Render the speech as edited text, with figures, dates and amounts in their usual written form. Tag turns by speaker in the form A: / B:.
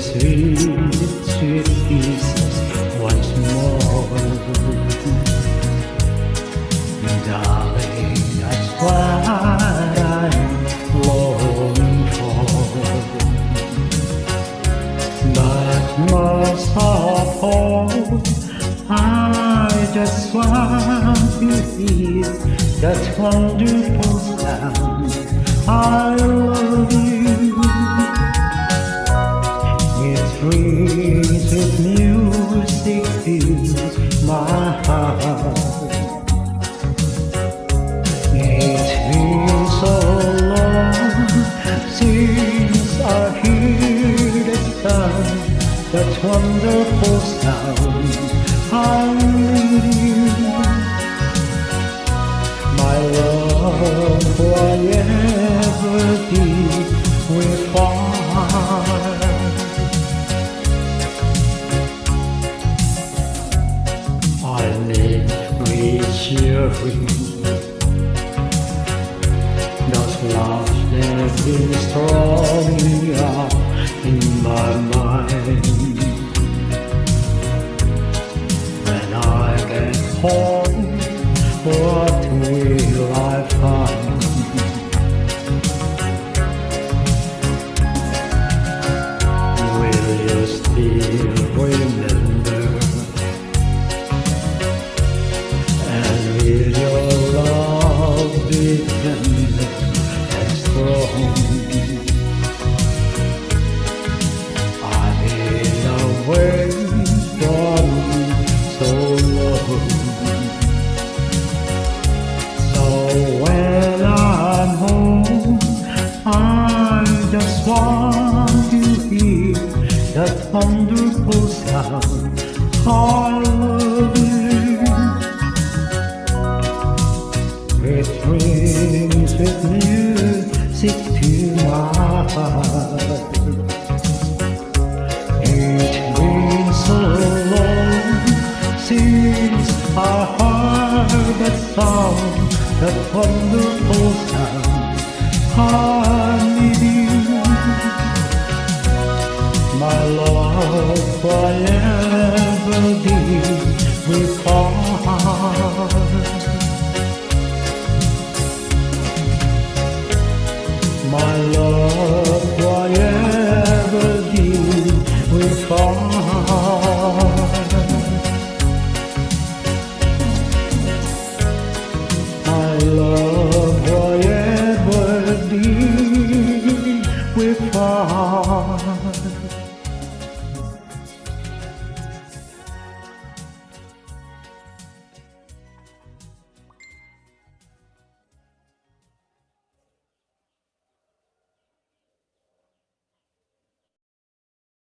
A: sweet, sweet kisses once more. Darling, that's what I'm longing for. But most of all, I just want to hear that wonderful sound. I love you. It rings with music fills my heart. It's been so long since I heard the sound, that wonderful sound. I need you, my love, forever be with us. I live reassuring those loves that been strongly up in my mind. When I get home, what will I find? Will you still remember? And will your love be tender and strong? I've been away from you so long. So when I'm home, I just want to hear that wonderful sound. I love you. It rings with music to my heart. It's been so long since I heard that song, that wonderful sound. I need you, my love, forever be with us. My love, forever be with us. My love, forever be with us.